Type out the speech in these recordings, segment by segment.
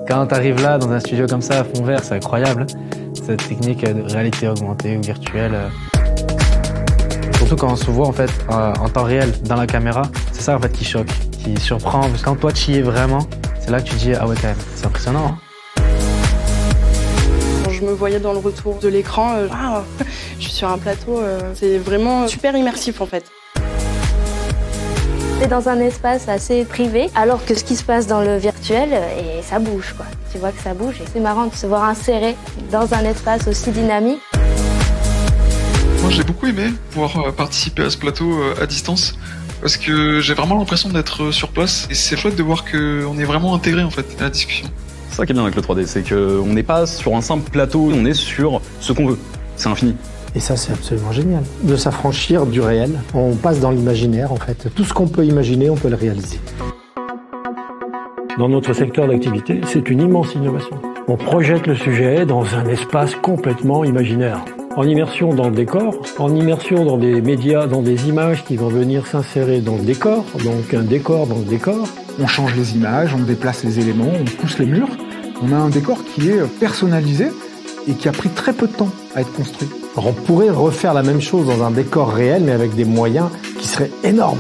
Quand tu arrives là, dans un studio comme ça, à fond vert, c'est incroyable. Cette technique de réalité augmentée ou virtuelle. Surtout quand on se voit en fait en temps réel dans la caméra, c'est ça en fait qui choque, qui surprend. Parce que quand toi tu y es vraiment, c'est là que tu dis ah ouais quand même, c'est impressionnant. Hein. Quand je me voyais dans le retour de l'écran, je suis sur un plateau, c'est vraiment super immersif en fait. C'est dans un espace assez privé, alors que ce qui se passe dans le virtuel, et ça bouge quoi. Tu vois que ça bouge et c'est marrant de se voir inséré dans un espace aussi dynamique. Moi j'ai beaucoup aimé pouvoir participer à ce plateau à distance parce que j'ai vraiment l'impression d'être sur place et c'est chouette de voir qu'on est vraiment intégré en fait à la discussion. C'est ça qui est bien avec le 3D, c'est qu'on n'est pas sur un simple plateau, on est sur ce qu'on veut, c'est infini. Et ça, c'est absolument génial, de s'affranchir du réel. On passe dans l'imaginaire, en fait. Tout ce qu'on peut imaginer, on peut le réaliser. Dans notre secteur d'activité, c'est une immense innovation. On projette le sujet dans un espace complètement imaginaire. En immersion dans le décor, en immersion dans des médias, dans des images qui vont venir s'insérer dans le décor, donc un décor dans le décor. On change les images, on déplace les éléments, on pousse les murs. On a un décor qui est personnalisé et qui a pris très peu de temps à être construit. Alors on pourrait refaire la même chose dans un décor réel, mais avec des moyens qui seraient énormes.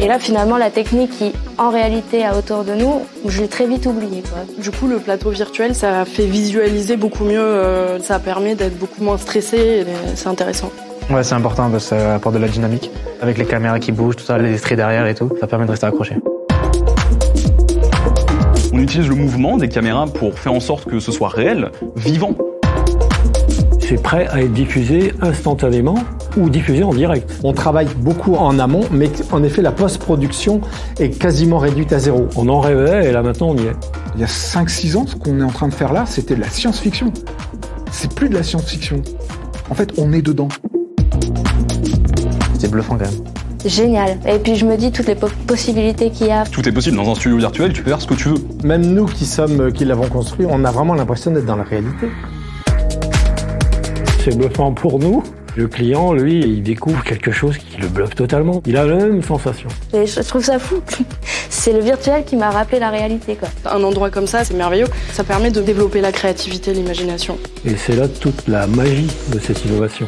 Et là, finalement, la technique qui, en réalité, est autour de nous, je l'ai très vite oubliée, quoi. Du coup, le plateau virtuel, ça fait visualiser beaucoup mieux, ça permet d'être beaucoup moins stressé, et c'est intéressant. Ouais, c'est important parce que ça apporte de la dynamique. Avec les caméras qui bougent, tout ça, les traits derrière et tout, ça permet de rester accroché. On utilise le mouvement des caméras pour faire en sorte que ce soit réel, vivant. C'est prêt à être diffusé instantanément ou diffusé en direct. On travaille beaucoup en amont, mais en effet, la post-production est quasiment réduite à zéro. On en rêvait et là maintenant on y est. Il y a 5-6 ans, ce qu'on est en train de faire là, c'était de la science-fiction. C'est plus de la science-fiction. En fait, on est dedans. C'est bluffant quand même. Génial. Et puis je me dis toutes les possibilités qu'il y a. Tout est possible, dans un studio virtuel, tu peux faire ce que tu veux. Même nous qui l'avons construit, on a vraiment l'impression d'être dans la réalité. C'est bluffant pour nous. Le client, lui, il découvre quelque chose qui le bluffe totalement. Il a la même sensation. Et je trouve ça fou. C'est le virtuel qui m'a rappelé la réalité, quoi. Un endroit comme ça, c'est merveilleux. Ça permet de développer la créativité, l'imagination. Et c'est là toute la magie de cette innovation.